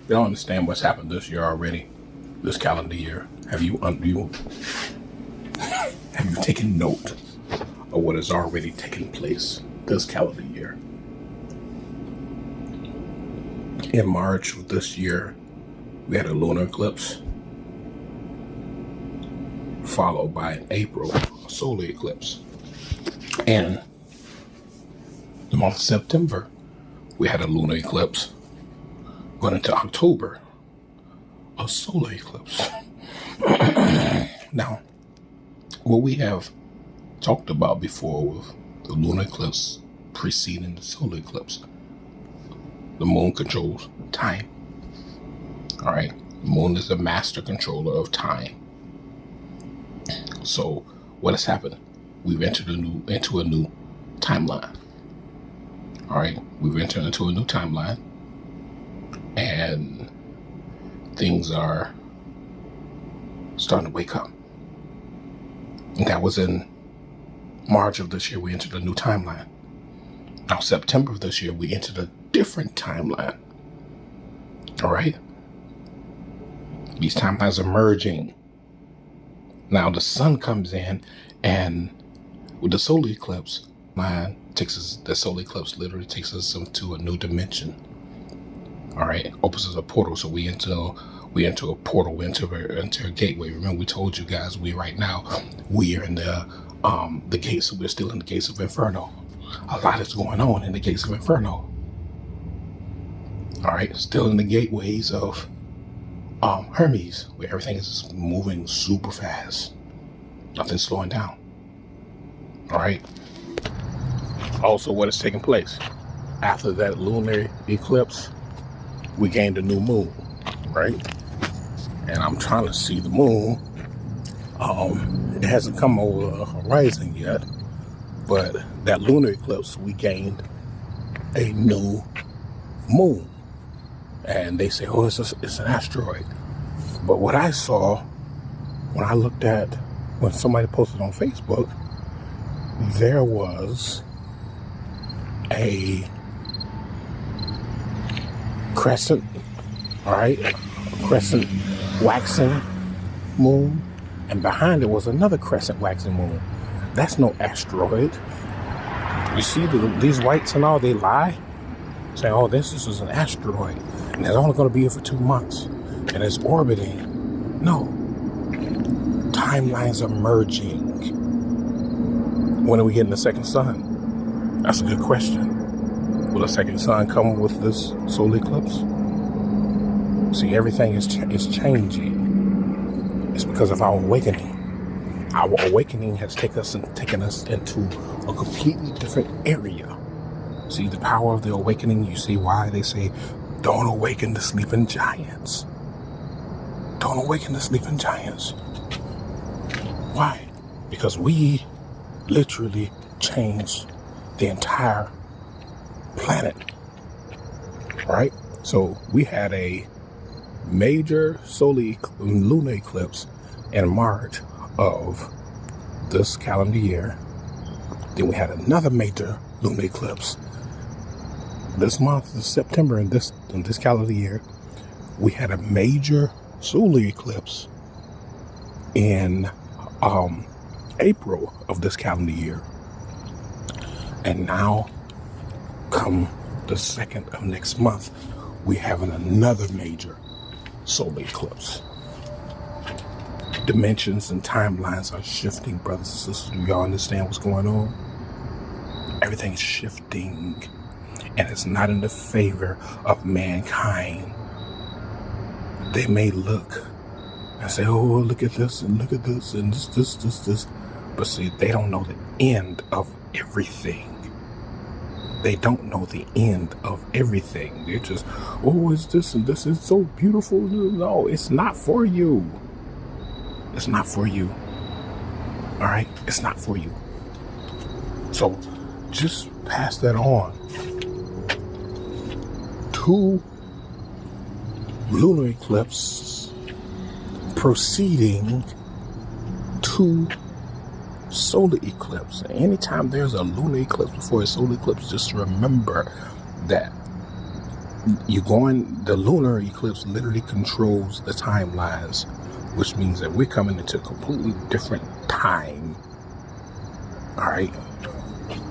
You don't understand what's happened this year already, this calendar year. Have you taken note of what has already taken place this calendar year? In March of this year, we had a lunar eclipse, followed by in April, a solar eclipse. And the month of September, we had a lunar eclipse. Going into October, a solar eclipse. Now, what we have talked about before with the lunar eclipse preceding the solar eclipse, the moon controls time. All right, the moon is the master controller of time. So, what has happened? We've entered into a new timeline. All right, we've entered into a new timeline, and things are starting to wake up. And that was in March of this year, we entered a new timeline. Now, September of this year, we entered a different timeline. All right? These timelines are merging. Now, the sun comes in, and with the solar eclipse, the solar eclipse literally takes us into a new dimension. All right? Opens us a portal, so we enter a portal, we enter a gateway. Remember, we told you guys we are in the gates. We're still in the gates of Inferno. A lot is going on in the gates of Inferno. All right, still in the gateways of Hermes, where everything is moving super fast. Nothing's slowing down. All right. Also, what is taking place after that lunar eclipse? We gained a new moon, right? And I'm trying to see the moon. It hasn't come over the horizon yet, but that lunar eclipse, we gained a new moon. And they say, oh, it's an asteroid. But what I saw when I looked at, when somebody posted on Facebook, there was a crescent, all right, a crescent waxing moon, and behind it was another crescent waxing moon. That's no asteroid. You see these whites and all, they lie, saying, oh, this is an asteroid, and it's only going to be here for 2 months, and it's orbiting. No. Timelines are merging. When are we getting the second sun? That's a good question. Will a second sun come with this solar eclipse? See, everything is changing. It's because of our awakening. Our awakening has taken us into a completely different area. See, the power of the awakening, you see why they say, don't awaken the sleeping giants. Don't awaken the sleeping giants. Why? Because we literally changed the entire planet, right? So we had a major lunar eclipse in March of this calendar year. Then we had another major lunar eclipse this month, this September, in this calendar year. We had a major solar eclipse in April of this calendar year. And now, come the 2nd of next month, we have another major solar eclipse. Dimensions and timelines are shifting, brothers and sisters. Do y'all understand what's going on? Everything's shifting, and it's not in the favor of mankind. They may look and say, oh, look at this and look at this and this. But see, they don't know the end of everything. They don't know the end of everything. They're just, oh, it's this and this is so beautiful. No, it's not for you. It's not for you. All right? It's not for you. So just pass that on. 2 lunar eclipses proceeding 2 solar eclipse. Anytime there's a lunar eclipse before a solar eclipse, just remember that The lunar eclipse literally controls the timelines, which means that we're coming into a completely different time. All right.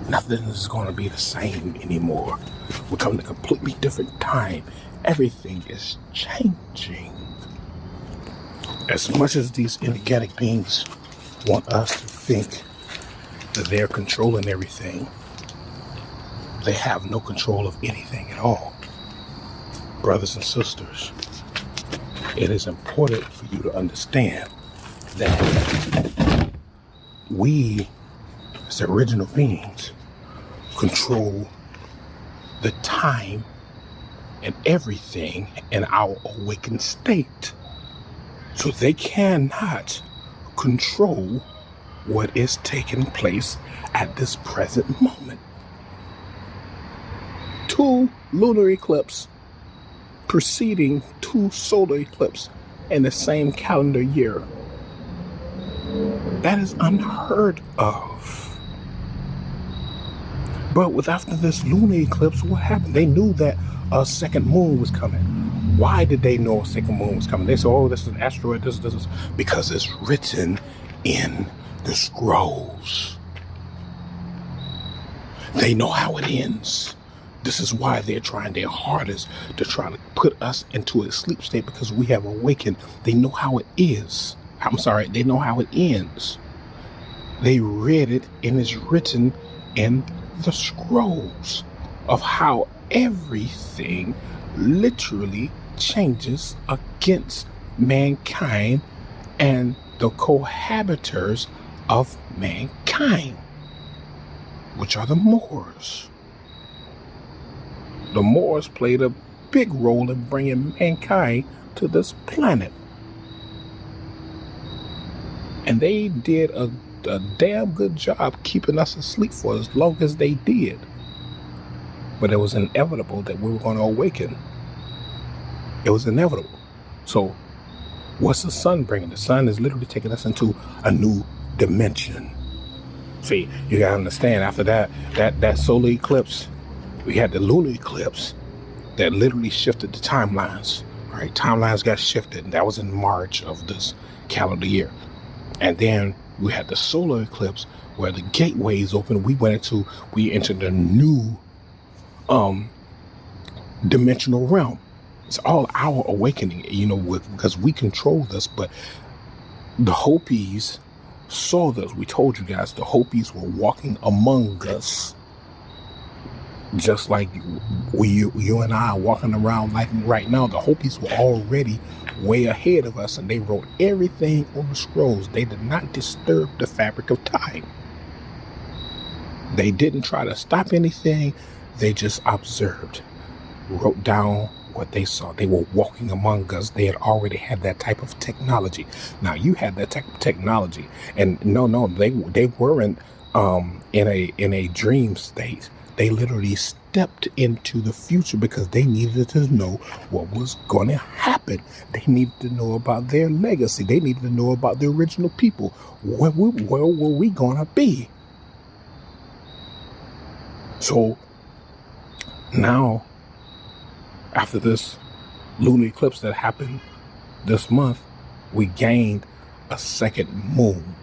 Nothing is going to be the same anymore. We're coming to a completely different time. Everything is changing. As much as these energetic beings want us to think that they're controlling everything, they have no control of anything at all. Brothers and sisters, it is important for you to understand that we, as original beings, control the time and everything in our awakened state. So they cannot control what is taking place at this present moment. 2 lunar eclipses preceding 2 solar eclipses in the same calendar year. That is unheard of. But after this lunar eclipse, what happened? They knew that a second moon was coming. Why did they know a second moon was coming? They said, oh, this is an asteroid, this is, because it's written in the scrolls. They know how it ends. This is why they're trying their hardest to try to put us into a sleep state, because we have awakened. They know how it is. They know how it ends. They read it, and it's written in the scrolls of how everything literally changes against mankind and the cohabitors of mankind, which are the Moors. The Moors played a big role in bringing mankind to this planet. And they did a damn good job keeping us asleep for as long as they did. But it was inevitable that we were going to awaken. It was inevitable. So what's the sun bringing? The sun is literally taking us into a new dimension. See, you got to understand, after that solar eclipse, we had the lunar eclipse that literally shifted the timelines. Right? Timelines got shifted, and that was in March of this calendar year. And then we had the solar eclipse where the gateways opened. We entered a new dimensional realm. It's all our awakening, because we control this. But the Hopis saw this. We told you guys the Hopis were walking among us, just like you and I are walking around like right now. The Hopis were already way ahead of us, and they wrote everything on the scrolls. They did not disturb the fabric of time. They didn't try to stop anything. They just observed, wrote down what they saw. They were walking among us. They had already had that type of technology. Now you had that type of technology, and no, they weren't in a dream state. They literally stepped into the future because they needed to know what was going to happen. They needed to know about their legacy. They needed to know about the original people. Where were we going to be? So now, after this lunar eclipse that happened this month, we gained a second moon.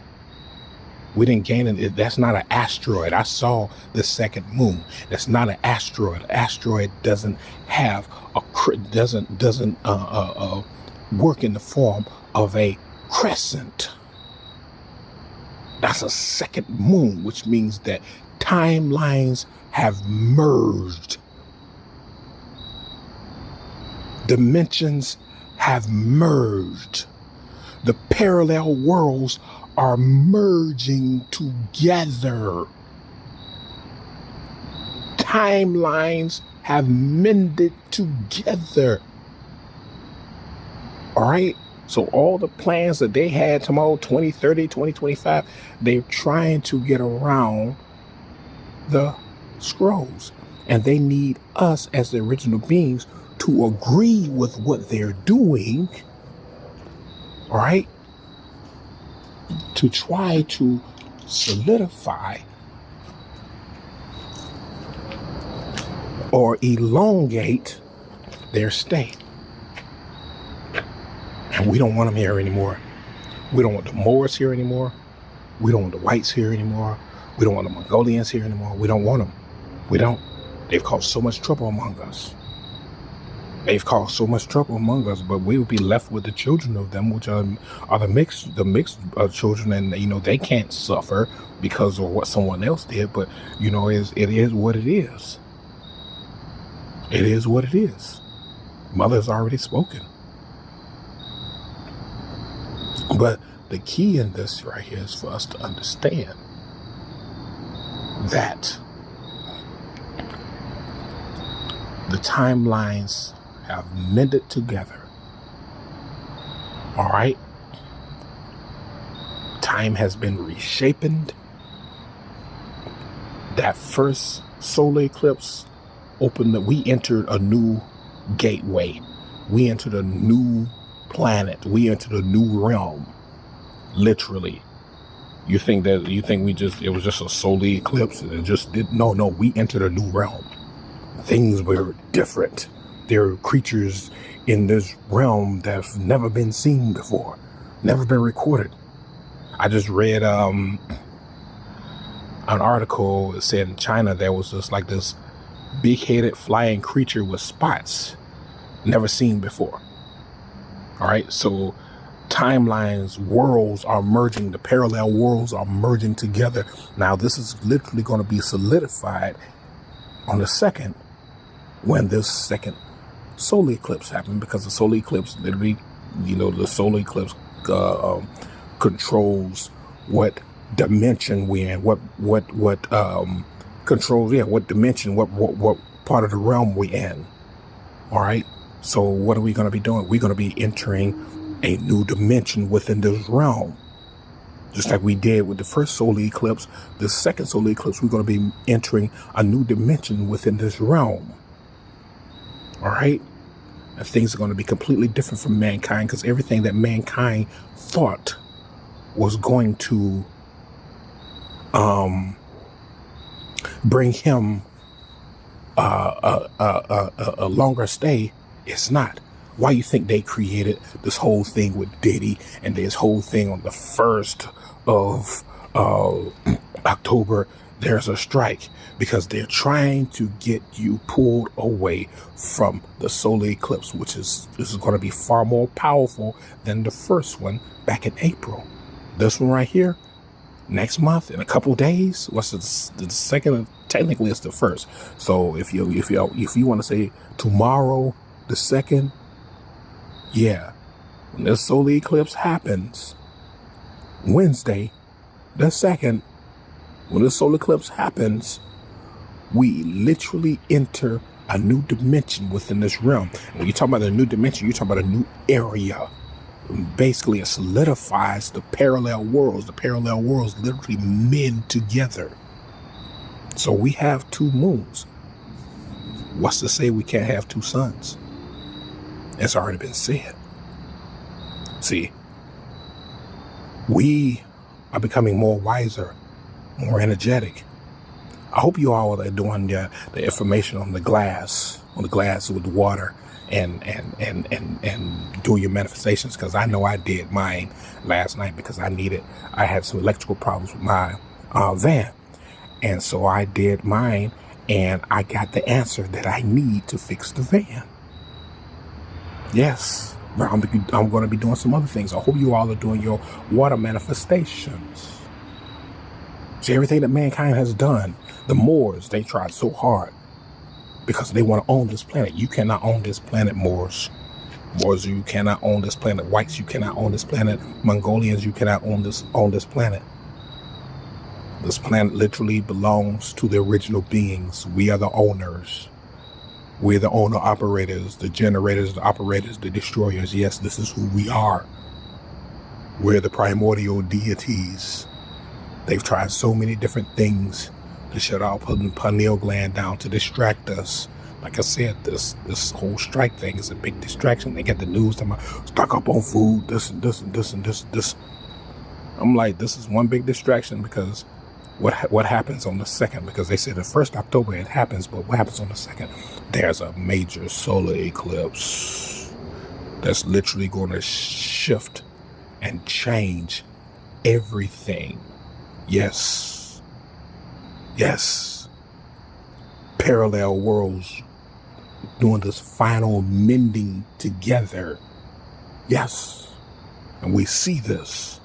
We didn't gain it. That's not an asteroid. I saw the second moon. That's not an asteroid. An asteroid doesn't have doesn't work in the form of a crescent. That's a second moon, which means that timelines have merged. Dimensions have merged. The parallel worlds are merging together. Timelines have mended together. All right? So all the plans that they had tomorrow, 2030, 2025, they're trying to get around the scrolls. And they need us as the original beings to agree with what they're doing. All right? To try to solidify or elongate their stay. And we don't want them here anymore. We don't want the Moors here anymore. We don't want the whites here anymore. We don't want the Mongolians here anymore. We don't want them. We don't. They've caused so much trouble among us. They've caused so much trouble among us, but we will be left with the children of them, which are the mixed children, and they can't suffer because of what someone else did. But it is what it is. It is what it is. Mother's already spoken. But the key in this right here is for us to understand that the timelines have mended together. All right. Time has been reshapen. That first solar eclipse opened that we entered a new gateway. We entered a new planet. We entered a new realm. Literally. You think it was just a solar eclipse and it just did no, we entered a new realm. Things were different. There are creatures in this realm that have never been seen before, never been recorded. I just read an article that said in China there was just like this big-headed flying creature with spots, never seen before. All right, so timelines, worlds are merging. The parallel worlds are merging together. Now, this is literally going to be solidified on the 2nd when this second solar eclipse happened, because the solar eclipse literally, the solar eclipse controls what dimension we're in, what controls, what dimension, what part of the realm we're in. All right. So what are we going to be doing? We're going to be entering a new dimension within this realm. Just like we did with the first solar eclipse, the second solar eclipse, we're going to be entering a new dimension within this realm. All right. And things are going to be completely different from mankind, because everything that mankind thought was going to bring him a longer stay, it's not. Why you think they created this whole thing with Diddy and this whole thing on the 1st of October? There's a strike because they're trying to get you pulled away from the solar eclipse, which is going to be far more powerful than the first one back in April. This one right here, next month in a couple days. What's the second? Technically, it's the first. So if you want to say tomorrow, the 2nd, yeah, when this solar eclipse happens, Wednesday, the 2nd. When the solar eclipse happens, we literally enter a new dimension within this realm. When you talk about a new dimension, you're talking about a new area. Basically, it solidifies the parallel worlds. The parallel worlds literally mend together. So we have 2 moons. What's to say we can't have 2 suns? It's already been said. See, we are becoming more wiser, more energetic. I hope you all are doing the information on the glass with the water and do your manifestations, because I know I did mine last night because I had some electrical problems with my van. And so I did mine and I got the answer that I need to fix the van. Yes, but I'm going to be doing some other things. I hope you all are doing your water manifestations. See, everything that mankind has done, the Moors, they tried so hard because they want to own this planet. You cannot own this planet, Moors. Moors, you cannot own this planet. Whites, you cannot own this planet. Mongolians, you cannot own this planet. This planet literally belongs to the original beings. We are the owners. We're the owner-operators, the generators, the operators, the destroyers. Yes, this is who we are. We're the primordial deities. They've tried so many different things to shut our pineal gland down, to distract us. Like I said, this whole strike thing is a big distraction. They get the news, they're stock up on food, this and this and this and this. I'm like, this is one big distraction, because What happens on the 2nd? Because they said the 1st October it happens, but what happens on the 2nd? There's a major solar eclipse that's literally going to shift and change everything. Yes. Yes. Parallel worlds doing this final mending together. Yes. And we see this.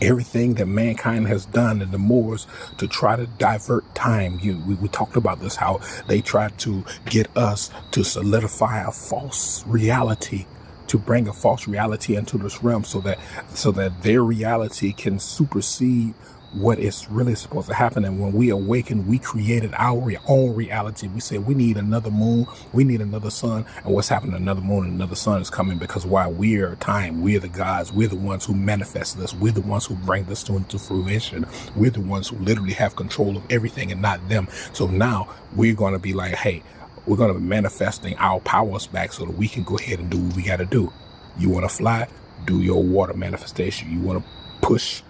Everything that mankind has done in the Moors to try to divert time. We talked about this, how they tried to get us to solidify a false reality, to bring a false reality into this realm so that their reality can supersede what is really supposed to happen. And when we awaken, we created our own reality. We said we need another moon, we need another sun. And what's happening? Another moon and another sun is coming, because why? We're time. We're the gods. We're the ones who manifest this. We're the ones who bring this into fruition. We're the ones who literally have control of everything and not them. So now we're going to be like, hey, we're going to be manifesting our powers back so that we can go ahead and do what we got to do. You want to fly? Do your water manifestation. You want to push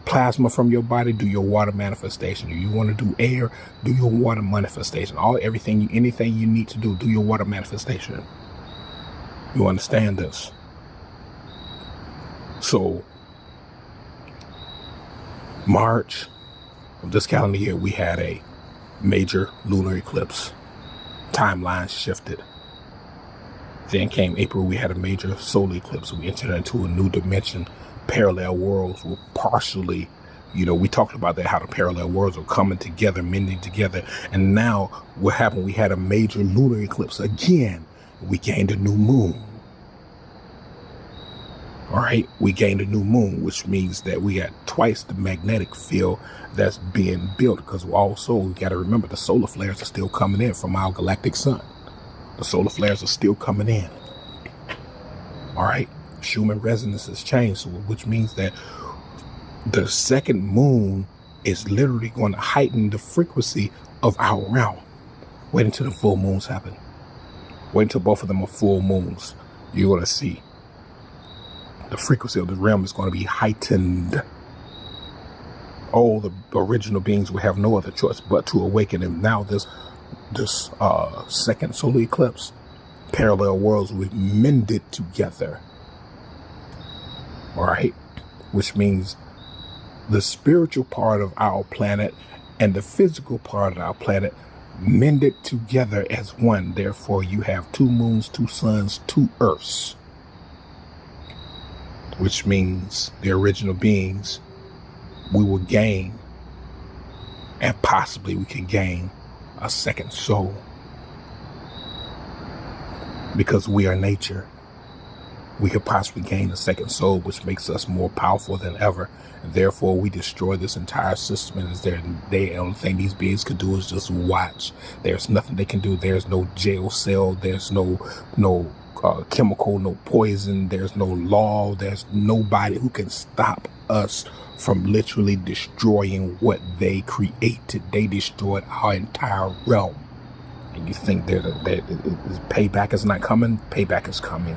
plasma from your body? Do your water manifestation. You want to do air? Do your water manifestation. Anything you need to do your water manifestation. You understand this? So March of this calendar year, we had a major lunar eclipse. Timeline shifted. Then came April, we had a major solar eclipse. We entered into a new dimension. Parallel worlds were partially, we talked about that, how the parallel worlds were coming together, mending together. And now what happened? We had a major lunar eclipse again. We gained a new moon. All right, we gained a new moon, which means that we got twice the magnetic field that's being built. Because also, we got to remember, the solar flares are still coming in from our galactic sun. The solar flares are still coming in. All right, Schumann resonance has changed, which means that the second moon is literally going to heighten the frequency of our realm. Wait until the full moons happen. Wait until both of them are full moons. You're going to see the frequency of the realm is going to be heightened. All the original beings will have no other choice but to awaken. And now this second solar eclipse, parallel worlds will be mended together. All right, which means the spiritual part of our planet and the physical part of our planet mended together as one. Therefore, you have 2 moons, 2 suns, 2 earths, which means the original beings, we will gain, and possibly we can gain a second soul, because we are nature. We could possibly gain a second soul, which makes us more powerful than ever. And therefore, we destroy this entire system. And the only thing these beings could do is just watch. There's nothing they can do. There's no jail cell. There's no chemical, no poison. There's no law. There's nobody who can stop us from literally destroying what they created. They destroyed our entire realm. And you think that payback is not coming? Payback is coming.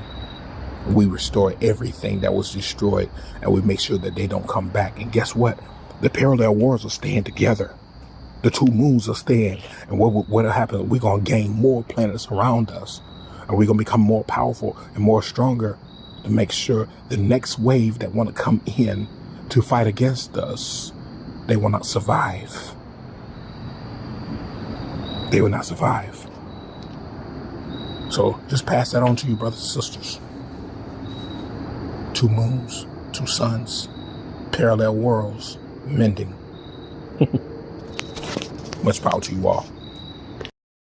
We restore everything that was destroyed, and we make sure that they don't come back. And guess what? The parallel worlds are staying together. The 2 moons are staying. And what'll happen? We're going to gain more planets around us, and we're going to become more powerful and more stronger to make sure the next wave that want to come in to fight against us, they will not survive. They will not survive. So just pass that on to you, brothers and sisters. 2 moons, 2 suns, parallel worlds, mending. Much power to you all.